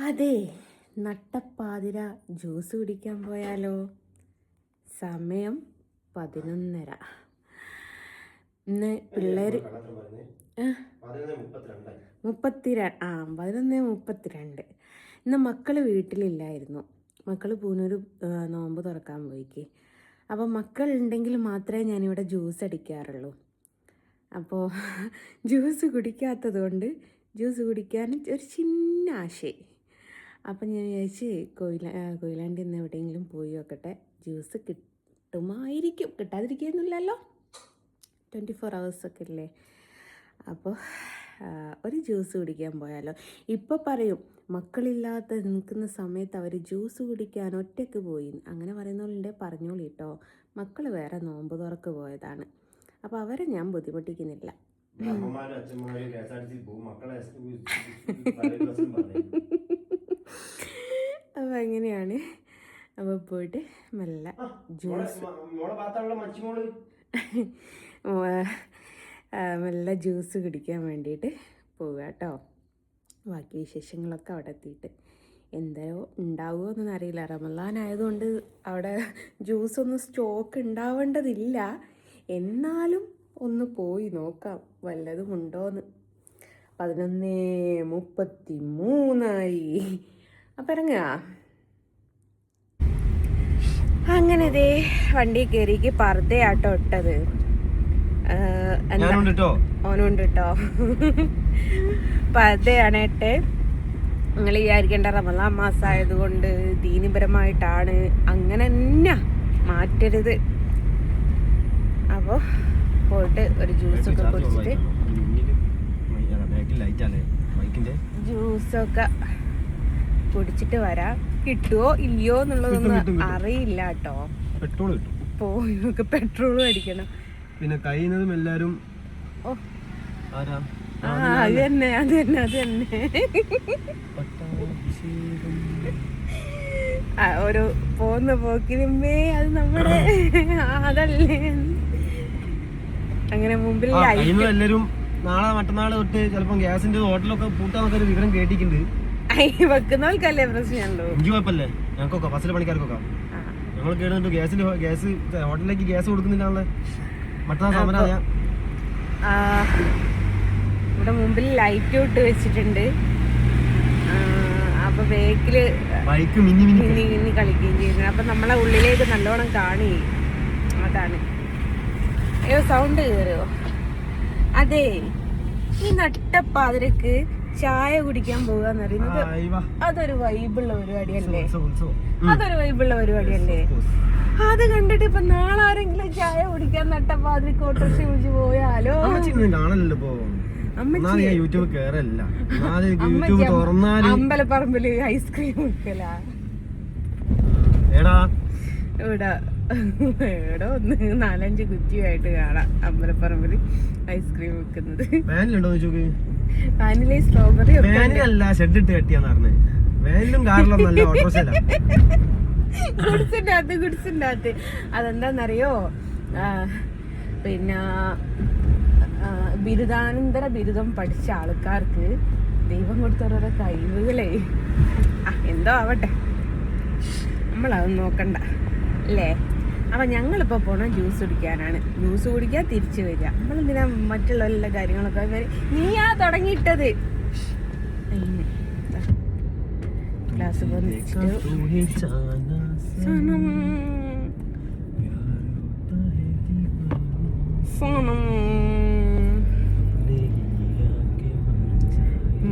അതെ, നട്ടപ്പാതിര ജ്യൂസ് കുടിക്കാൻ പോയാലോ? സമയം 11:30. ഇന്ന് പിള്ളേർ 11:32. ഇന്ന് മക്കൾ വീട്ടിലില്ലായിരുന്നു. മക്കൾ പൂനൂർ നോമ്പ് തുറക്കാൻ പോയിക്ക്. അപ്പോൾ മക്കളുണ്ടെങ്കിൽ മാത്രമേ ഞാനിവിടെ ജ്യൂസ് അടിക്കാറുള്ളൂ. അപ്പോൾ ജ്യൂസ് കുടിക്കാത്തത് കൊണ്ട് ജ്യൂസ് കുടിക്കാൻ ഒരു ചിന്ന ആശയം. അപ്പം ഞാൻ വിചാരിച്ച് കൊയിലാണ്ടി നിന്ന് എവിടെയെങ്കിലും പോയി നോക്കട്ടെ, ജ്യൂസ് കിട്ടുമായിരിക്കും. കിട്ടാതിരിക്കുന്നില്ലല്ലോ, 24 hours ഒക്കെ ഇല്ലേ. അപ്പോൾ ഒരു ജ്യൂസ് കുടിക്കാൻ പോയാലോ? ഇപ്പോൾ പറയും മക്കളില്ലാത്ത നിൽക്കുന്ന സമയത്ത് അവർ ജ്യൂസ് കുടിക്കാൻ ഒറ്റയ്ക്ക് പോയി. അങ്ങനെ പറയുന്നവരുണ്ടെ പറഞ്ഞോളൂ കേട്ടോ. മക്കൾ വേറെ നോമ്പ് തുറക്ക് പോയതാണ്. അപ്പോൾ അവരെ ഞാൻ ബുദ്ധിമുട്ടിക്കുന്നില്ല. അപ്പോൾ അങ്ങനെയാണ്. അപ്പോൾ പോയിട്ട് മെല്ലെ ജ്യൂസ് കുടിക്കാൻ വേണ്ടിയിട്ട് പോവുക കേട്ടോ. ബാക്കി വിശേഷങ്ങളൊക്കെ അവിടെ എത്തിയിട്ട് എന്തോ ഉണ്ടാവുമോ എന്നൊന്നും അറിയില്ല. റമളാൻ ആയതുകൊണ്ട് അവിടെ ജ്യൂസൊന്നും സ്റ്റോക്ക് ഉണ്ടാവേണ്ടതില്ല. എന്നാലും ഒന്ന് പോയി നോക്കാം വല്ലതും ഉണ്ടോയെന്ന്. 11:33 അപ്പം ഇറങ്ങുക. അങ്ങനെ ദേ വണ്ടി കയറിക്ക് പർദ്ദയാട്ടോ ഇട്ടത്. ഓനുണ്ട് കേട്ടോ. പർദ്ദയാണ് ഇട്ട്. നിങ്ങൾ വിചാരിക്കേണ്ട റമളാൻ മാസമായതുകൊണ്ട് ദീനിപരമായിട്ടാണ്, അങ്ങനെ തന്നെ മാറ്റരുത്. അപ്പോൾ പോയിട്ട് ഒരു ജ്യൂസൊക്കെ കുടിച്ചിട്ട് ജ്യൂസൊക്കെ കുടിച്ചിട്ട് വരാം. കിട്ടുമോ ഇല്ലയോ എന്നുള്ളതൊന്നും അറിയില്ല കേട്ടോ. പോയി നമുക്ക് പെട്രോളും അടിക്കണം. പിന്നെ കഴിയുന്നതും എല്ലാരും അത് തന്നെ ഒരു പോന്ന പോക്കിനുമ്പേ അത് നമ്മുടെ അതല്ലേ. അങ്ങനെ മുമ്പിൽ എല്ലാരും നാളെ മറ്റന്നാള് തൊട്ട് ചിലപ്പോ ഗ്യാസിന്റെ ഹോട്ടലൊക്കെ പൂട്ടാന്നൊക്കെ ഒരു വിവരം കേട്ടിട്ടുണ്ട്. വെക്കുന്നവർക്കല്ലേ പ്രശ്നമുള്ളൂ. എനിക്ക് കുഴപ്പമില്ലേ, ഞങ്ങൾക്കൊക്കെ ബസ്സിലെ പണിക്കാർക്കൊക്കെ ഞങ്ങൾ കേടുന്നിട്ട് ഗ്യാസ് ഹോട്ടലിലേക്ക് ഗ്യാസ് കൊടുക്കുന്നില്ല. മറ്റന്നാൾ സമരം ഇവിടെ മുമ്പിൽ ലൈറ്റ് ഇട്ട് വെച്ചിട്ടുണ്ട്. അപ്പൊ ബേക്കില് ബൈക്ക് മിന്നി കളിക്കുകയും ചെയ്യുന്നു. അപ്പൊ നമ്മളെ ഉള്ളിലേക്ക് നല്ലോണം കാണുകയും. അതാണ്. അയ്യോ, സൗണ്ട് കയറിയോ? അതെ, ഈ നട്ടപ്പാതിരക്ക് ചായ കുടിക്കാൻ പോകാന്ന് പറയുന്നത് അതൊരു വൈബുള്ള പരിപാടിയല്ലേ? അത് കണ്ടിട്ട് ഇപ്പൊ നാളെ ആരെങ്കിലും ചായ കുടിക്കാൻ നട്ടപ്പാതിരക്ക് ഓട്ടോറിക്ഷ വിളിച്ച് പോയാലോ? അമ്പലപ്പറമ്പില് ഐസ്ക്രീം വിൽക്കല. ഇവിടെ ഒന്ന് 4-5 കുറ്റിയായിട്ട് കാണാം അമ്പലപ്പറമ്പില് ഐസ്ക്രീം വിൽക്കുന്നത്. വാനില സ്ട്രോബെറി ഗുഡ്സിന്റെ അതെന്താന്നറിയോ? പിന്നെ ബിരുദാനന്തര ബിരുദം പഠിച്ച ആൾക്കാർക്ക് ദൈവം കൊടുത്തോരോ കഴിവുകളെ എന്തോ ആവട്ടെ, നമ്മളത് നോക്കണ്ട അല്ലേ. അപ്പം ഞങ്ങളിപ്പോൾ പോകണം ജ്യൂസ് കുടിക്കാനാണ്. ജ്യൂസ് കുടിക്കാൻ തിരിച്ചു വരിക. നമ്മളെന്തിനാ മറ്റുള്ള എല്ലാ കാര്യങ്ങളൊക്കെ നീയാ തുടങ്ങിയിട്ടത്. ക്ലാസ്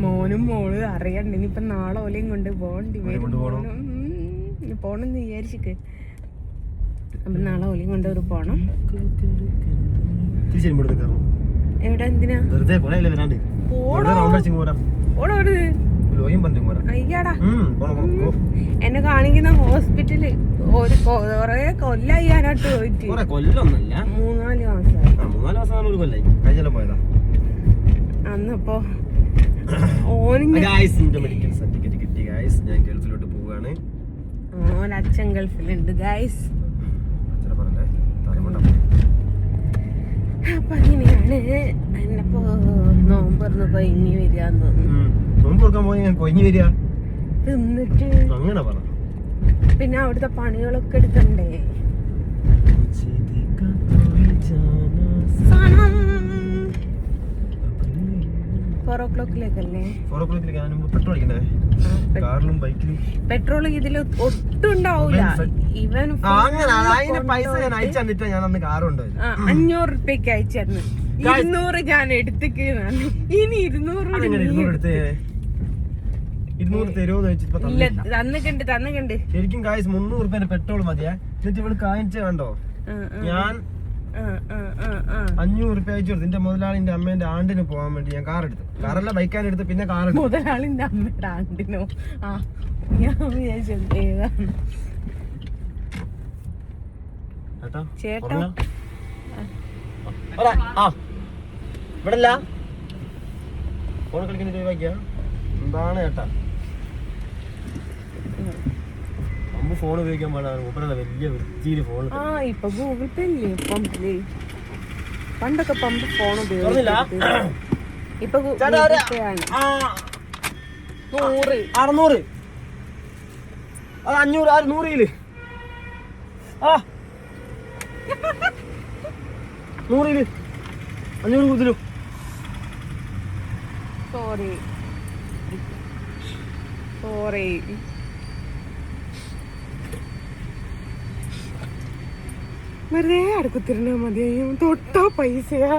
മോനും മോള് അറിയണ്ട. ഇനിയിപ്പം നാളെ ഓലയും കൊണ്ട് പോകേണ്ടി വരും. പോണെന്ന് വിചാരിച്ചിക്ക്. അപ്പം നാളെ ഓലയും കൊണ്ട് ഒരു പോണം. എവിടെ എന്തിനാ അയ്യാടാ എന്നെ കാണിക്കുന്ന ഹോസ്പിറ്റല് കൊറേ കൊല്ലായിട്ട് പോയിട്ട് 3-4 മാസമായി. അന്നപ്പോ ഓൻ അച്ഛൻ ഗൾഫിലുണ്ട് ഗൈസ്. അപ്പൊ അങ്ങനെയാണ്. എന്നപ്പോ നോമ്പ് കൊഞ്ഞി വരികയെന്ന് തോന്നുന്നു. തിന്നിട്ട് അങ്ങനെ പറ. പിന്നെ അവിടുത്തെ പണികളൊക്കെ എടുക്കണ്ടേ. 4 o'clockലേക്കല്ലേ? 4 o'clockലേക്ക് ഞാൻ പെട്രോൾ അടിക്കണ്ടേ? കാറിലും ബൈക്കിലും പെട്രോൾ ഇതിൽ ഒട്ടും ഉണ്ടാവൂല. ഇവൻ അതിന്റെ പൈസ ഞാൻ അയച്ചു തന്നിട്ടാ ഞാൻ അന്ന് കാർ കൊണ്ടുപോയത്. 500 രൂപയ്ക്ക് അയച്ചു തന്നു. 200 ഞാൻ എടുത്തേക്കാണ്. ഇനി 200 എടുത്തേ. 200 തരുമോന്ന് ചോദിച്ചിട്ട് തന്നിട്ടുണ്ട്. ശരിക്കും കാശ് 300 രൂപേന്റെ പെട്രോൾ മതിയാ. എന്നിട്ട് ഇവള് കാണിച്ച കണ്ടോ, ഞാൻ 500 രൂപ അയച്ചു കൊടുത്തു. എന്റെ മുതലാളിന്റെ അമ്മേന്റെ ആണ്ടിന് പോകാൻ വേണ്ടി ഞാൻ കാർ എടുത്തു. കാറല്ല ബൈക്കാനെടുത്ത്, പിന്നെ കാർ എടുത്തു. മുതലാളിന്റെ അമ്മയുടെ ആണ്ടിനോ? ഞാൻ വിചാരിച്ചു ഏതാണ് ചേട്ടാ. ഇവിടല്ല ഫോൺ കളിക്കുന്ന രൂപയ്ക്കാ. എന്താണ് ചേട്ടാ അമ്മ ഫോൺ ഉപയോഗിക്കാൻ പാടാണ്. മൂപ്പരല്ല വലിയ വൃത്തിയില് ഫോൺ. ഇപ്പൊ ഗൂഗിൾ പേ ഇല്ലേ പമ്പില്? പണ്ടൊക്കെ പമ്പ് ഫോൺ ഉപയോഗിക്കില്ല. ഇപ്പൊ ഗൂഗിൾ പേ ആണ്. 100 600 500 100 100 500 കൊടുത്തില്ലോ. സോറി വെറുതെ അടുക്കുത്തിരുന്നാ മതിയോ? തൊട്ടാ പൈസയാ.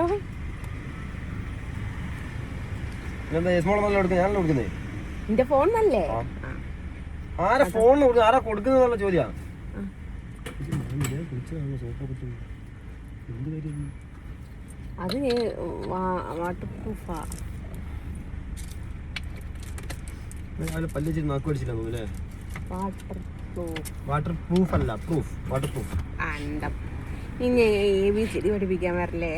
എന്റെ ഫോൺ നല്ലേ? ആരാ ഫോൺ ആരാ കൊടുക്കുന്ന ചോദ്യം. അത് വാട്ടർ പ്രൂഫാ. പല്ലിച്ചിട്ട് നാക്ക് പഠിച്ചില്ല തോന്നുന്നു. വാട്ടർ പ്രൂഫ് അല്ല, പ്രൂഫ്. Water proof. ഇനി ABCD പഠിപ്പിക്കാൻ വരല്ലേ?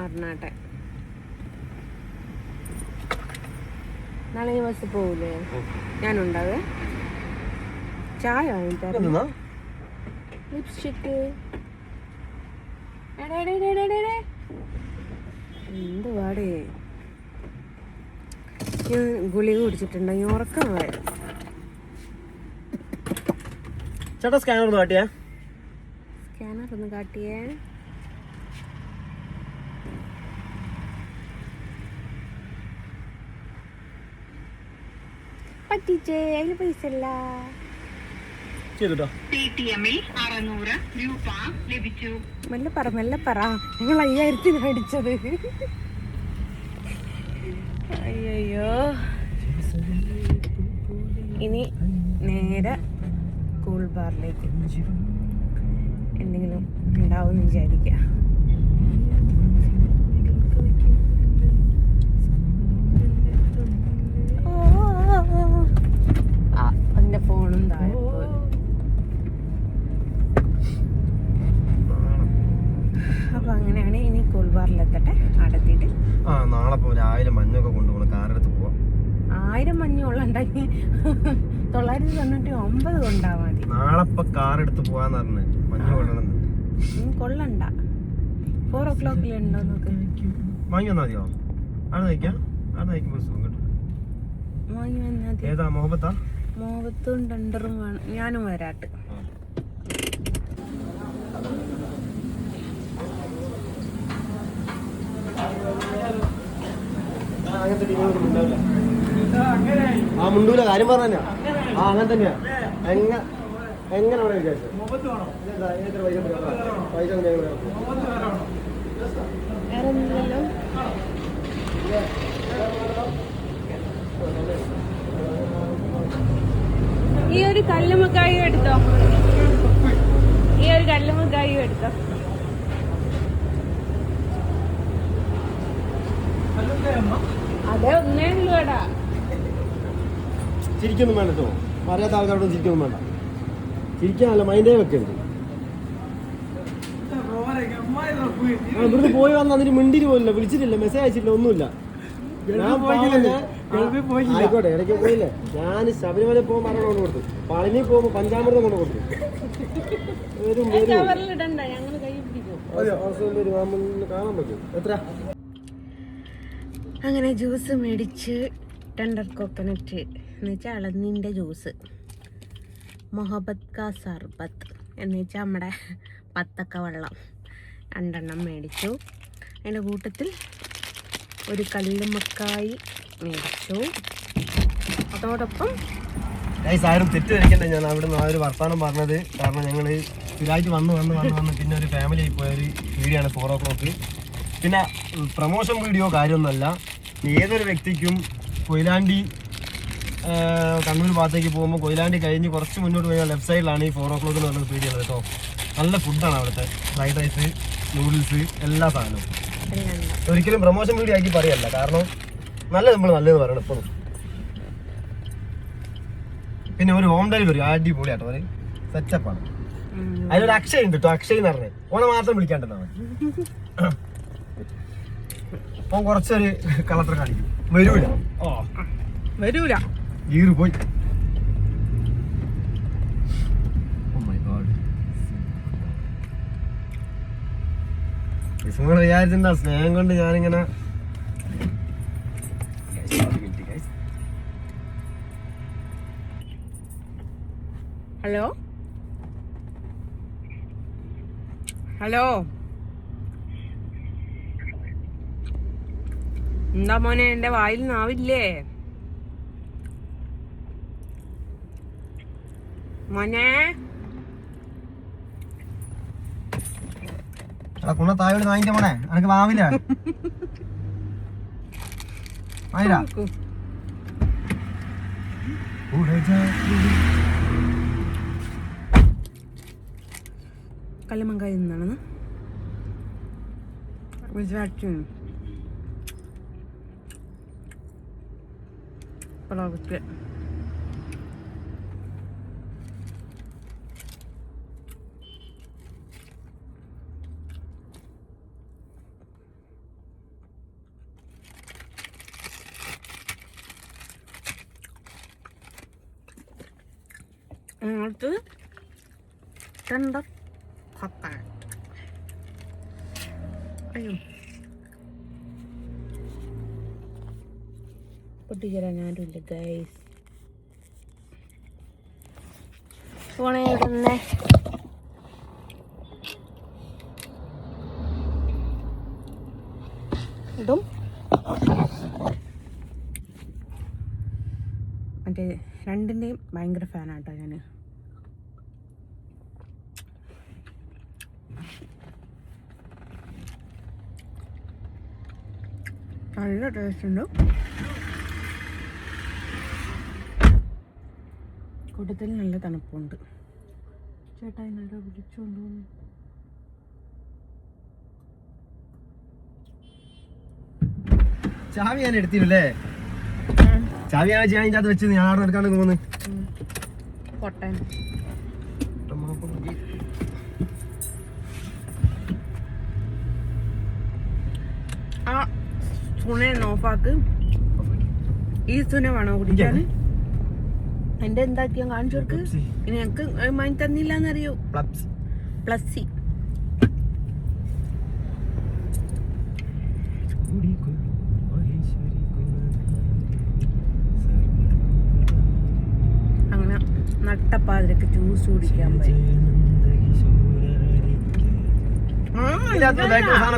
അറിഞ്ഞാട്ടെ. നാളെ ഈ ബസ് പോകൂലേ? ഞാനുണ്ടാവേ. ചായ വാങ്ങിത്തരാം. ലിപ്സ്റ്റിക്ക് എന്തുവാടേ? ഞാൻ ഗുളിക കുടിച്ചിട്ടുണ്ടെങ്കിൽ ഉറക്കം വരും. ചേട്ടാ സ്കാനർ ഒന്ന് കാട്ടിയേ. സ്കാനർ ഒന്ന് കാട്ടിയേ. പറ്റിച്ചേ, അതിന് പൈസ ഇല്ല. മെല്ലെ പറ ഞങ്ങൾ 5000 അടിച്ചത്. അയ്യോ, ഇനി നേരെ കൂൾ ബാറിലേക്ക് എന്തെങ്കിലും ഉണ്ടാവും വിചാരിക്കാം. എന്റെ ഫോണും താഴെ പോയി. അപ്പൊ അങ്ങനെയാണ്. ഇനി കൂൾ ബാറിലെത്തട്ടെ. അടത്തിട്ട് നാളെ രാവിലെ മഞ്ഞൊക്കെ കൊണ്ടുപോകണം. കാറെടുത്ത് പോവാം. 1000 മഞ്ഞുള്ളണ്ടാക്കി 999 കൊണ്ടാ മതി. നാളെ കാർ എടുത്ത് പോവാന്ന് പറഞ്ഞ് മഞ്ഞ് കൊള്ളണം. കൊള്ളണ്ട. 4 o'clock ഉണ്ടോ നോക്ക്. വാങ്ങി വന്നാ മതിയോ? അവിടെ നയിക്കാം. അവിടെ നയിക്കുമ്പോ വാങ്ങി വന്നാ മതി. ഏതാ മുഹബത്താ? മുഹബത്തും ടെൻഡറും വേണം. ഞാനും വരാട്ട്. മുണ്ടൂല കാര്യം പറഞ്ഞ അങ്ങനെ തന്നെയാ. എങ്ങനെ വേണം വിചാരിച്ചു. ഈ ഒരു കല്ലുമ്മക്കായും എടുത്തോ. അതെ, ഒന്നേ ഉള്ളൂടാ. ചിരിക്കൊന്നും വേണ്ടോ. അറിയാത്ത ആൾക്കാരോടും ചിരിക്കൊന്നും വേണ്ട. ചിരിക്കാനല്ല, മൈൻഡേ വെക്കരുത്. ഇവിടുന്ന് പോയി വന്ന് അതിന് മിണ്ടിന് പോലില്ല, വിളിച്ചിട്ടില്ല, മെസ്സേജ് അയച്ചിട്ടില്ല, ഒന്നുമില്ല. ആയിക്കോട്ടെ, ഇടയ്ക്ക് പോയില്ലേ. ഞാൻ ശബരിമല പോകുമ്പോൾ മരണം കൊണ്ട് കൊടുത്തു. പളനി പോകുമ്പോ പഞ്ചാമൃതം കൊണ്ട് കൊടുത്തു. കാണാൻ പറ്റും. എത്ര അങ്ങനെ ജ്യൂസ് മേടിച്ച് ടെൻഡർ കോക്കനട്ട് എന്ന് വെച്ചാൽ ഇളനീൻ്റെ ജ്യൂസ്, മൊഹബത്ത് കാ സർബത്ത് എന്ന് വെച്ചാൽ നമ്മുടെ പത്തക്ക വെള്ളം 2 മേടിച്ചു. അതിൻ്റെ കൂട്ടത്തിൽ ഒരു കല്ലുമ്മക്കായി മേടിച്ചു. അതോടൊപ്പം ആരും തെറ്റിദ്ധരിക്കണ്ട, ഞാൻ അവിടെ നിന്ന് ആ ഒരു വർത്തമാനം പറഞ്ഞത് കാരണം ഞങ്ങൾ സ്ഥിരമായിട്ട് വന്ന് പിന്നെ ഒരു ഫാമിലി ആയി പോയ ഒരു വീഡിയോ ആണ് 4 o'clock. പിന്നെ പ്രൊമോഷൻ വീഡിയോ കാര്യമൊന്നുമല്ല. ഏതൊരു വ്യക്തിക്കും കൊയിലാണ്ടി കണ്ണൂർ ഭാഗത്തേക്ക് പോകുമ്പോൾ കൊയിലാണ്ടി കഴിഞ്ഞ് കുറച്ച് മുന്നോട്ട് പോയാൽ ലെഫ്റ്റ് സൈഡിലാണ് ഈ 4 o'clock എന്ന് പറഞ്ഞൊരു വീഡിയോ ഉള്ളത് കേട്ടോ. നല്ല ഫുഡാണ് അവിടുത്തെ, ഫ്രൈഡ് റൈസ്, നൂഡിൽസ്, എല്ലാ സാധനവും. ഒരിക്കലും പ്രൊമോഷൻ വീഡിയോ ആക്കി പറയല്ല, കാരണം നല്ലത് പറയണം ഇപ്പം. പിന്നെ ഒരു ഹോം ഡെലിവറി അടിപൊളിയാട്ടോ, ഒരു സെറ്റപ്പാണ്. അതിലൊരു അക്ഷയ് ഉണ്ട് കേട്ടോ, അക്ഷയ് എന്ന് പറഞ്ഞത് ഓനെ മാത്രം വിളിക്കാണ്ടെന്നാ മതി. ഓൻ കുറച്ചൊരു കളത്ര കാണിക്കും, വരൂല ഗീറ് പോയി. വിചാരിച്ചിട്ടുണ്ടാ സ്നേഹം കൊണ്ട് ഞാനിങ്ങനെ ഹലോ എന്താ മോനെ, എൻ്റെ വായിൽ നാവില്ലേ മോനെ? കുണ തായോട് വാങ്ങിച്ച മോനെ, എനിക്ക് വാവില്ല. കല്ലുമങ്കായി നിന്നാണെന്ന് വിചാരിച്ചു. പ്രോജക്റ്റ് അടുത്ത് ടെൻഡർ കോക്കനട്ട്. അയ്യോ പൊട്ടിച്ചേരാൻ ആരുമില്ല ഗൈസ്. ഫോണെ ഇടുന്നേ. ഇടും മറ്റേ രണ്ടിൻ്റെയും ഭയങ്കര ഫാനാട്ടോ ഞാൻ. നല്ല ടേസ്റ്റ് ഉണ്ട്. കൂട്ടത്തിൽ നല്ല തണുപ്പുണ്ട്. ചേട്ടാ നല്ല വിളിച്ചുകൊണ്ട് വന്നു. ചാവി ഞാൻ എടുത്തില്ലേ? ചാവി ഞാൻ ചെയ്യാൻ വെച്ച് ഞാൻ ആടെ എടുക്കാണ്ട് പോകുന്നു. പൊട്ടൻ ആ സുനെ നോഫാക്ക്. ഈ സുന വേണോ കുടിക്കാൻ? എന്റെ എന്താക്കിയാ കാണിച്ചു കൊടുക്ക്. ഇനി എനിക്ക് വാങ്ങി തന്നില്ലാന്നറിയോ? പ്ലസ്സി അങ്ങനെ നട്ടപ്പാതിരക്ക് ജ്യൂസ് കുടിക്കാൻ പോയി.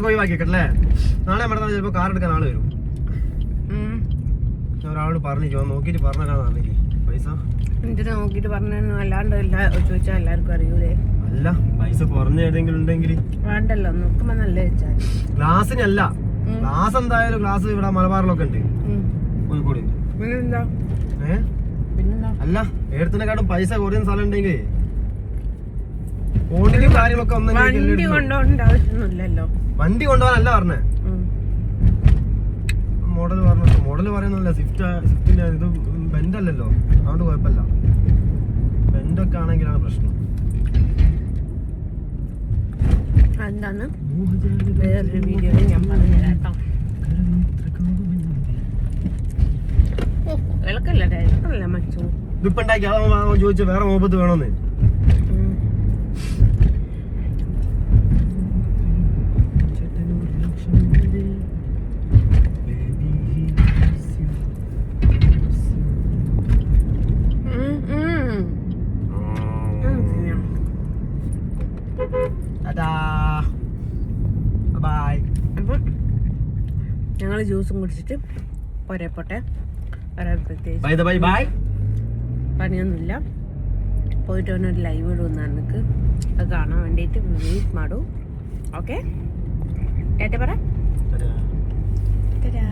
ഒഴിവാക്കിക്കല്ലേ, നാളെ നമ്മുടെ ചിലപ്പോ കാർ എടുക്കാൻ ആള് വരും. ഒരാളോട് പറഞ്ഞു നോക്കിട്ട് പറഞ്ഞില്ല പൈസ എന്തിനാ നോക്കിട്ട് പറഞ്ഞു, അല്ലാണ്ട് ചോദിച്ചാൽ എല്ലാവർക്കും അറിയൂലേ? അല്ല പൈസ കുറഞ്ഞ ഏതെങ്കിലും ഉണ്ടെങ്കിൽ വേണ്ടല്ലോ, നോക്കുമ്പോ നല്ല വെച്ചാൽ. ഗ്ലാസിനല്ല, ഗ്ലാസ് എന്തായാലും ഗ്ലാസ് ഇവിടെ മലബാറിലൊക്കെ ഉണ്ട്, കോഴിക്കോട്. പിന്നെന്താ അല്ല ഏടത്തിനെക്കാട്ടും പൈസ കുറയുന്ന സ്ഥലം ഉണ്ടെങ്കിൽ ക്വാണ്ടിറ്റി കാര്യങ്ങളൊക്കെ വണ്ടി കൊണ്ടുപോകേണ്ട ആവശ്യമൊന്നുമില്ലല്ലോ. വണ്ടി കൊണ്ടുപോകാനല്ല പറഞ്ഞേ, മോഡൽ പറയുന്നില്ല. സ്വിഫ്റ്റിന്റെ ഇത് ബെൻഡല്ലല്ലോ, അതുകൊണ്ട് കുഴപ്പമില്ല. ബെൻഡൊക്കെ ആണെങ്കിലാണ് പ്രശ്നം. എന്താണ് വേറൊരു വീഡിയോയിൽ ഞാൻ പറഞ്ഞുതരാം കേട്ടോ. വിളക്കല്ല മച്ചു ഇതിപ്പോ ഉണ്ടാക്കി ചോദിച്ചു വേറെ മുഹബത്ത് വേണോന്ന്. ഞങ്ങൾ ജ്യൂസും കുടിച്ചിട്ട് പോരെ വേറെ പ്രത്യേകിച്ച് ബൈ ബൈ ബൈ. പണിയൊന്നുമില്ല. പോയിട്ട് ഒരു ലൈവ് ഇടുമെന്നാണ് എനിക്ക് അത് കാണാൻ വേണ്ടിയിട്ട് വെയിറ്റ് മാಡು. ഓക്കെ ടാറ്റ പറ. Ta-da. Ta-da.